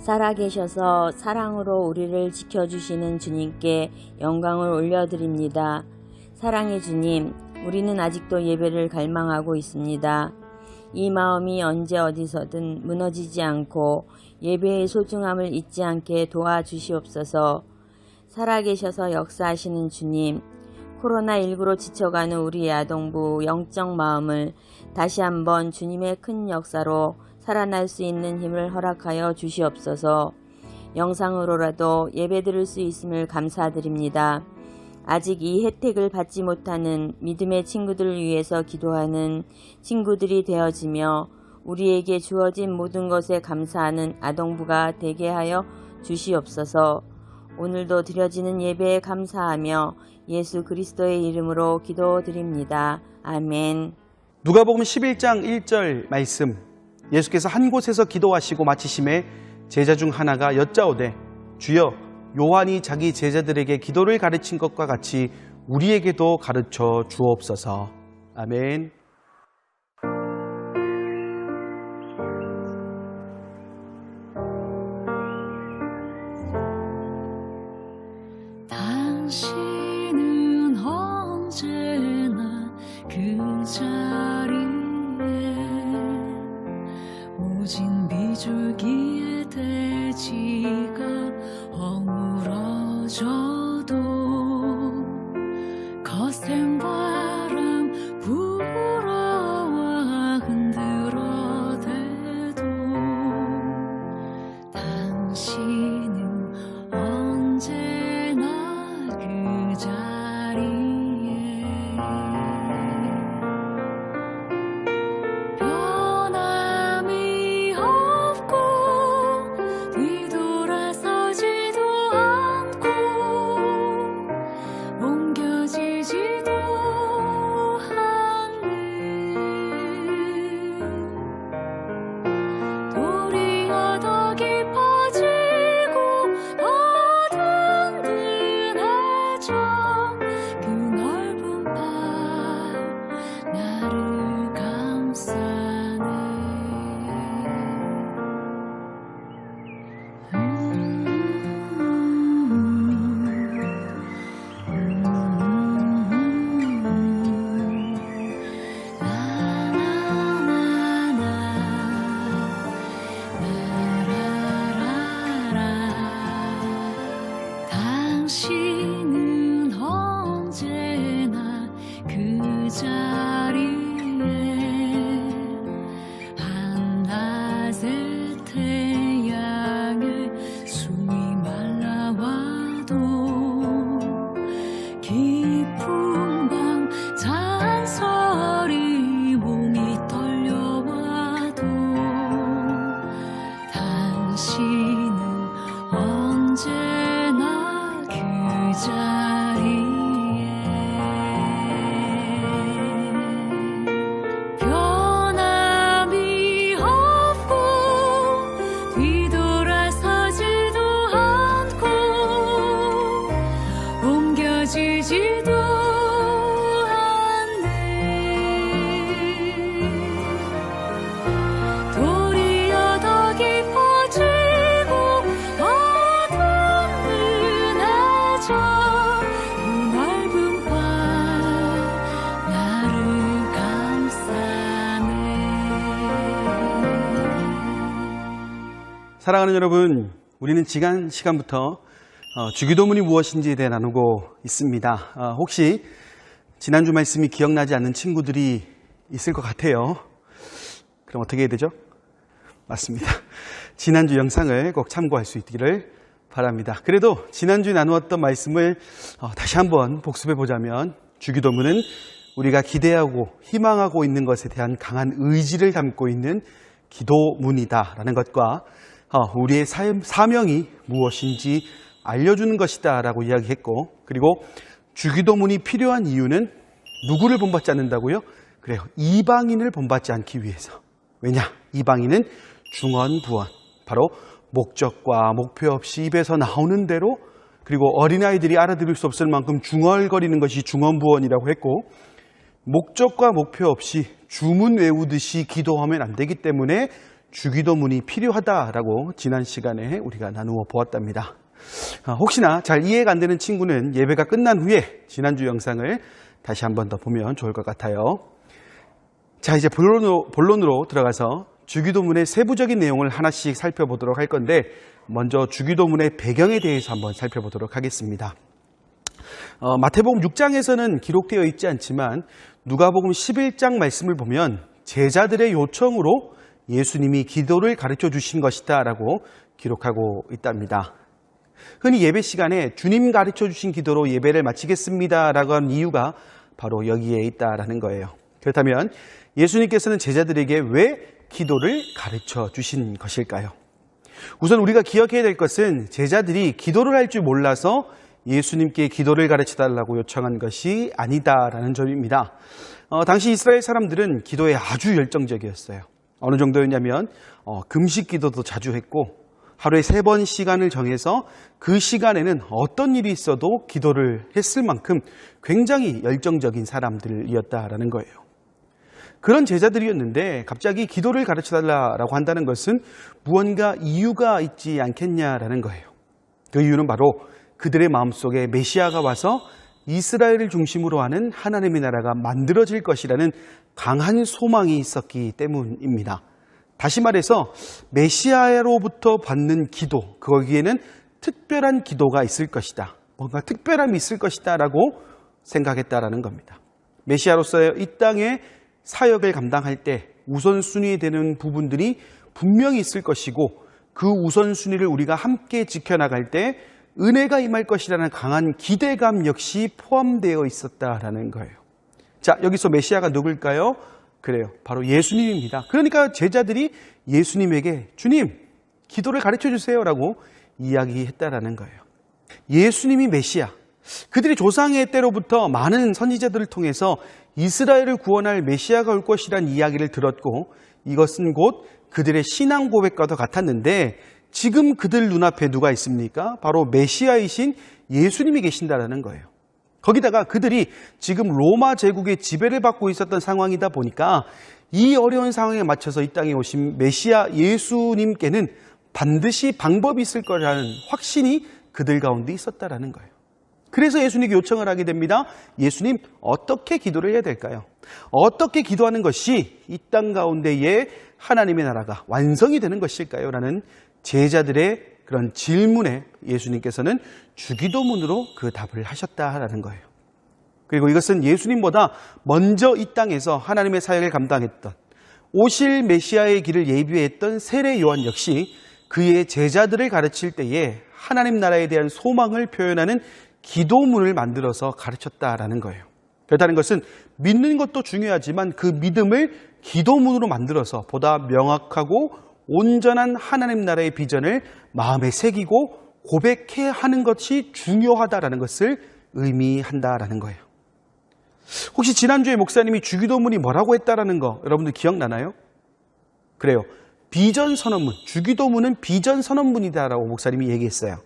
살아계셔서 사랑으로 우리를 지켜주시는 주님께 영광을 올려드립니다. 사랑의 주님, 우리는 아직도 예배를 갈망하고 있습니다. 이 마음이 언제 어디서든 무너지지 않고 예배의 소중함을 잊지 않게 도와주시옵소서. 살아계셔서 역사하시는 주님, 코로나19로 지쳐가는 우리 아동부 영적 마음을 다시 한번 주님의 큰 역사로 살아날 수 있는 힘을 허락하여 주시옵소서. 영상으로라도 예배드릴 수 있음을 감사드립니다. 아직 이 혜택을 받지 못하는 믿음의 친구들을 위해서 기도하는 친구들이 되어지며 우리에게 주어진 모든 것에 감사하는 아동부가 되게 하여 주시옵소서. 오늘도 드려지는 예배에 감사하며 예수 그리스도의 이름으로 기도드립니다. 아멘. 누가복음 11장 1절 말씀, 예수께서 한 곳에서 기도하시고 마치심에 제자 중 하나가 여짜오되 주여, 요한이 자기 제자들에게 기도를 가르친 것과 같이 우리에게도 가르쳐 주옵소서. 아멘. 당신은 언제나 그 자리에 모진 비줄기의 대지가 허물어져도 거센 바람 불어와 흔들어대도 당신은 언제나 그 자리에 변함이 없고 뒤돌아서지도 않고 옮겨지지도 않네. 도리어 더 깊어지고 더 든든해져 그 넓은 발 나를 감싸네. 당신은 언제나 그 자리에 한낮의 태양에 숨이 말라와도 깊은 밤 잔소리 몸이 떨려와도 당신은 언제나 그 자리에 변함이 없고 뒤돌아서지도 않고 옮겨지지도 않네. 도리어 더 깊어지고 더 든든해져 그 넓은 발 나를 감싸네. 사랑하는 여러분, 우리는 지난 시간부터 주기도문이 무엇인지에 대해 나누고 있습니다. 혹시 지난주 말씀이 기억나지 않는 친구들이 있을 것 같아요. 그럼 어떻게 해야 되죠? 맞습니다. 지난주 영상을 꼭 참고할 수 있기를 바랍니다. 그래도 지난주에 나누었던 말씀을 다시 한번 복습해 보자면, 주기도문은 우리가 기대하고 희망하고 있는 것에 대한 강한 의지를 담고 있는 기도문이다라는 것과 우리의 사명이 무엇인지 알려주는 것이다 라고 이야기했고, 그리고 주기도문이 필요한 이유는 누구를 본받지 않는다고요? 그래요, 이방인을 본받지 않기 위해서. 왜냐? 이방인은 중언부언, 바로 목적과 목표 없이 입에서 나오는 대로, 그리고 어린아이들이 알아들을 수 없을 만큼 중얼거리는 것이 중언부언이라고 했고, 목적과 목표 없이 주문 외우듯이 기도하면 안 되기 때문에 주기도문이 필요하다라고 지난 시간에 우리가 나누어 보았답니다. 혹시나 잘 이해가 안 되는 친구는 예배가 끝난 후에 지난주 영상을 다시 한 번 더 보면 좋을 것 같아요. 자, 이제 본론으로 들어가서 주기도문의 세부적인 내용을 하나씩 살펴보도록 할 건데, 먼저 주기도문의 배경에 대해서 한번 살펴보도록 하겠습니다. 마태복음 6장에서는 기록되어 있지 않지만 누가복음 11장 말씀을 보면 제자들의 요청으로 예수님이 기도를 가르쳐 주신 것이다 라고 기록하고 있답니다. 흔히 예배 시간에 주님 가르쳐 주신 기도로 예배를 마치겠습니다 라고 한 이유가 바로 여기에 있다라는 거예요. 그렇다면 예수님께서는 제자들에게 왜 기도를 가르쳐 주신 것일까요? 우선 우리가 기억해야 될 것은 제자들이 기도를 할 줄 몰라서 예수님께 기도를 가르쳐 달라고 요청한 것이 아니다라는 점입니다. 당시 이스라엘 사람들은 기도에 아주 열정적이었어요. 어느 정도였냐면 금식 기도도 자주 했고, 하루에 3번 시간을 정해서 그 시간에는 어떤 일이 있어도 기도를 했을 만큼 굉장히 열정적인 사람들이었다라는 거예요. 그런 제자들이었는데 갑자기 기도를 가르쳐달라고 한다는 것은 무언가 이유가 있지 않겠냐라는 거예요. 그 이유는 바로 그들의 마음속에 메시아가 와서 이스라엘을 중심으로 하는 하나님의 나라가 만들어질 것이라는 강한 소망이 있었기 때문입니다. 다시 말해서 메시아로부터 받는 기도, 거기에는 특별한 기도가 있을 것이다, 뭔가 특별함이 있을 것이다 라고 생각했다라는 겁니다. 메시아로서의 이 땅에 사역을 감당할 때 우선순위 되는 부분들이 분명히 있을 것이고, 그 우선순위를 우리가 함께 지켜나갈 때 은혜가 임할 것이라는 강한 기대감 역시 포함되어 있었다라는 거예요. 자, 여기서 메시아가 누굴까요? 그래요, 바로 예수님입니다. 그러니까 제자들이 예수님에게 주님, 기도를 가르쳐 주세요 라고 이야기했다라는 거예요. 예수님이 메시아, 그들이 조상의 때로부터 많은 선지자들을 통해서 이스라엘을 구원할 메시아가 올 것이라는 이야기를 들었고, 이것은 곧 그들의 신앙 고백과도 같았는데, 지금 그들 눈앞에 누가 있습니까? 바로 메시아이신 예수님이 계신다라는 거예요. 거기다가 그들이 지금 로마 제국의 지배를 받고 있었던 상황이다 보니까 이 어려운 상황에 맞춰서 이 땅에 오신 메시아 예수님께는 반드시 방법이 있을 거라는 확신이 그들 가운데 있었다라는 거예요. 그래서 예수님께 요청을 하게 됩니다. 예수님, 어떻게 기도를 해야 될까요? 어떻게 기도하는 것이 이 땅 가운데에 하나님의 나라가 완성이 되는 것일까요? 라는 제자들의 그런 질문에 예수님께서는 주기도문으로 그 답을 하셨다라는 거예요. 그리고 이것은 예수님보다 먼저 이 땅에서 하나님의 사역을 감당했던, 오실 메시아의 길을 예비했던 세례 요한 역시 그의 제자들을 가르칠 때에 하나님 나라에 대한 소망을 표현하는 기도문을 만들어서 가르쳤다라는 거예요. 그렇다는 것은 믿는 것도 중요하지만 그 믿음을 기도문으로 만들어서 보다 명확하고 온전한 하나님 나라의 비전을 마음에 새기고 고백해야 하는 것이 중요하다라는 것을 의미한다라는 거예요. 혹시 지난주에 목사님이 주기도문이 뭐라고 했다라는 거 여러분들 기억나나요? 그래요. 비전 선언문, 주기도문은 비전 선언문이다라고 목사님이 얘기했어요.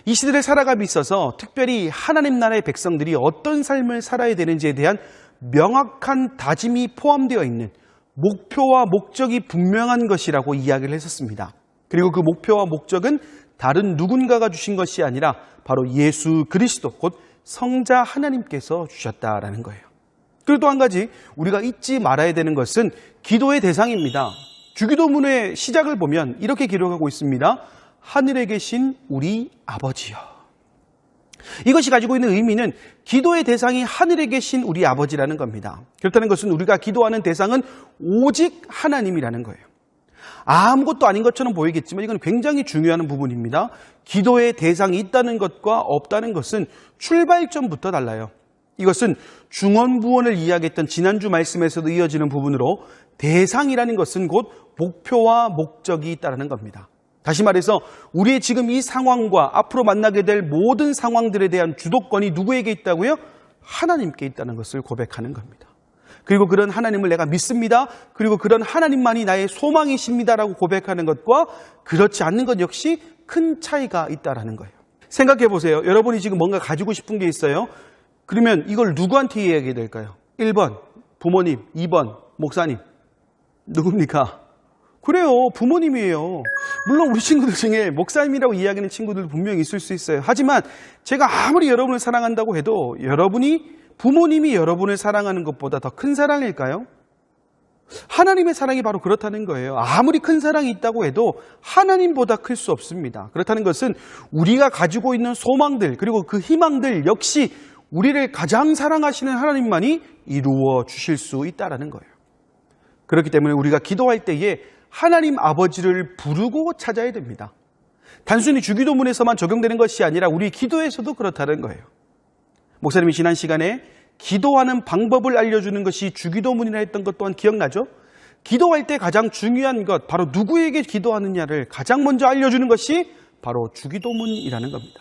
이 시대를 살아감에 있어서 특별히 하나님 나라의 백성들이 어떤 삶을 살아야 되는지에 대한 명확한 다짐이 포함되어 있는 목표와 목적이 분명한 것이라고 이야기를 했었습니다. 그리고 그 목표와 목적은 다른 누군가가 주신 것이 아니라 바로 예수 그리스도, 곧 성자 하나님께서 주셨다라는 거예요. 그리고 또 한 가지 우리가 잊지 말아야 되는 것은 기도의 대상입니다. 주기도문의 시작을 보면 이렇게 기록하고 있습니다. 하늘에 계신 우리 아버지여. 이것이 가지고 있는 의미는 기도의 대상이 하늘에 계신 우리 아버지라는 겁니다. 그렇다는 것은 우리가 기도하는 대상은 오직 하나님이라는 거예요. 아무것도 아닌 것처럼 보이겠지만 이건 굉장히 중요한 부분입니다. 기도의 대상이 있다는 것과 없다는 것은 출발점부터 달라요. 이것은 중언부언을 이야기했던 지난주 말씀에서도 이어지는 부분으로 대상이라는 것은 곧 목표와 목적이 있다는 겁니다. 다시 말해서 우리의 지금 이 상황과 앞으로 만나게 될 모든 상황들에 대한 주도권이 누구에게 있다고요? 하나님께 있다는 것을 고백하는 겁니다. 그리고 그런 하나님을 내가 믿습니다. 그리고 그런 하나님만이 나의 소망이십니다라고 고백하는 것과 그렇지 않는 것 역시 큰 차이가 있다는 거예요. 생각해 보세요. 여러분이 지금 뭔가 가지고 싶은 게 있어요. 그러면 이걸 누구한테 이야기해야 될까요? 1번 부모님, 2번 목사님. 누굽니까? 그래요. 부모님이에요. 물론 우리 친구들 중에 목사님이라고 이야기하는 친구들도 분명히 있을 수 있어요. 하지만 제가 아무리 여러분을 사랑한다고 해도 부모님이 여러분을 사랑하는 것보다 더 큰 사랑일까요? 하나님의 사랑이 바로 그렇다는 거예요. 아무리 큰 사랑이 있다고 해도 하나님보다 클 수 없습니다. 그렇다는 것은 우리가 가지고 있는 소망들 그리고 그 희망들 역시 우리를 가장 사랑하시는 하나님만이 이루어 주실 수 있다는 거예요. 그렇기 때문에 우리가 기도할 때에 하나님 아버지를 부르고 찾아야 됩니다. 단순히 주기도문에서만 적용되는 것이 아니라 우리 기도에서도 그렇다는 거예요. 목사님이 지난 시간에 기도하는 방법을 알려주는 것이 주기도문이라 했던 것 또한 기억나죠? 기도할 때 가장 중요한 것, 바로 누구에게 기도하느냐를 가장 먼저 알려주는 것이 바로 주기도문이라는 겁니다.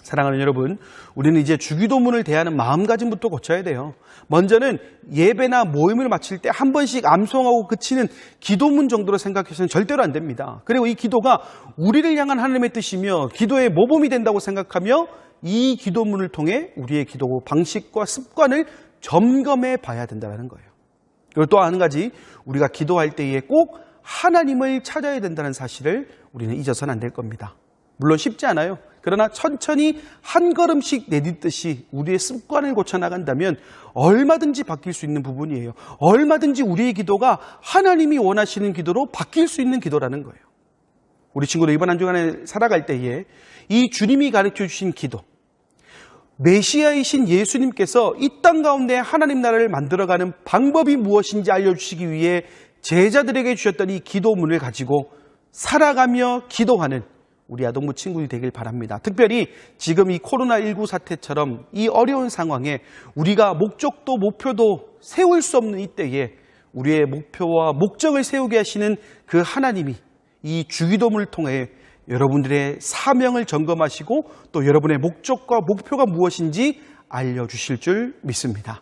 사랑하는 여러분, 우리는 이제 주기도문을 대하는 마음가짐부터 고쳐야 돼요. 먼저는 예배나 모임을 마칠 때 한 번씩 암송하고 그치는 기도문 정도로 생각해서는 절대로 안 됩니다. 그리고 이 기도가 우리를 향한 하나님의 뜻이며 기도의 모범이 된다고 생각하며 이 기도문을 통해 우리의 기도 방식과 습관을 점검해 봐야 된다는 거예요. 그리고 또 한 가지, 우리가 기도할 때에 꼭 하나님을 찾아야 된다는 사실을 우리는 잊어서는 안 될 겁니다. 물론 쉽지 않아요. 그러나 천천히 한 걸음씩 내딛듯이 우리의 습관을 고쳐나간다면 얼마든지 바뀔 수 있는 부분이에요. 얼마든지 우리의 기도가 하나님이 원하시는 기도로 바뀔 수 있는 기도라는 거예요. 우리 친구들 이번 한 주간에 살아갈 때에 이 주님이 가르쳐 주신 기도, 메시아이신 예수님께서 이 땅 가운데 하나님 나라를 만들어가는 방법이 무엇인지 알려주시기 위해 제자들에게 주셨던 이 기도문을 가지고 살아가며 기도하는 우리 아동부 친구들이 되길 바랍니다. 특별히 지금 이 코로나19 사태처럼 이 어려운 상황에 우리가 목적도 목표도 세울 수 없는 이때에 우리의 목표와 목적을 세우게 하시는 그 하나님이 이 주기도문을 통해 여러분들의 사명을 점검하시고 또 여러분의 목적과 목표가 무엇인지 알려주실 줄 믿습니다.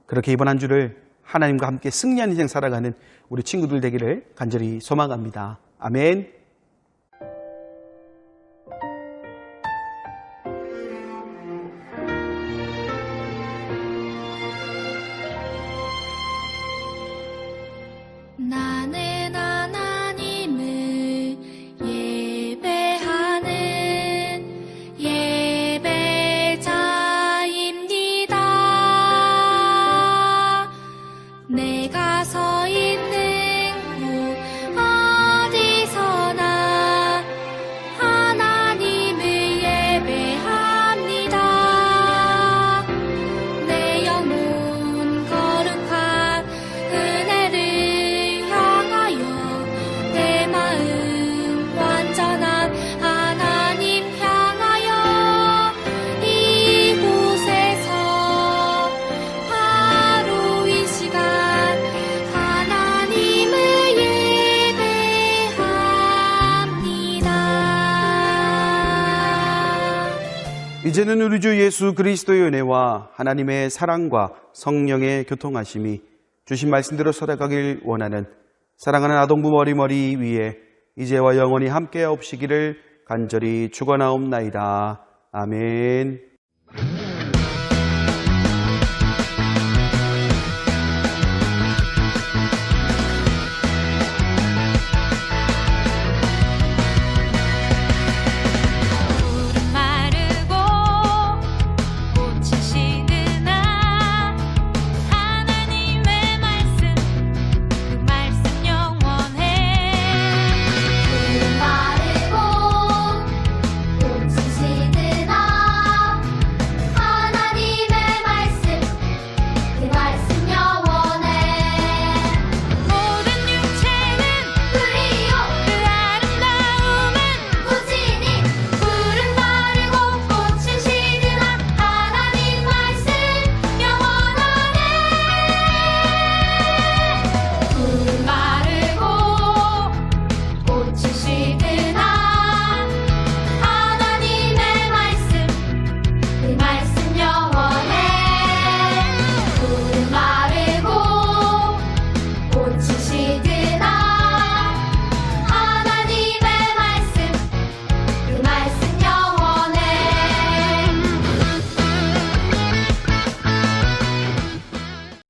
그렇게 이번 한 주를 하나님과 함께 승리한 인생 살아가는 우리 친구들 되기를 간절히 소망합니다. 아멘. 나는 하나님을 예배하는 예배자입니다. 내가 서 있는 곳 어디서나 하나님을 예배합니다. 내 영혼 거룩한 은혜를 향하여 내 마음 완전한 하나님 향하여 이곳에서 바로 이 시간 하나님을 예배합니다. 이제는 우리 주 예수 그리스도의 은혜와 하나님의 사랑과 성령의 교통하심이 주신 말씀대로 살아가길 원하는 사랑하는 아동부 머리머리 위에 이제와 영원히 함께하옵시기를 간절히 축원하옵나이다. 아멘.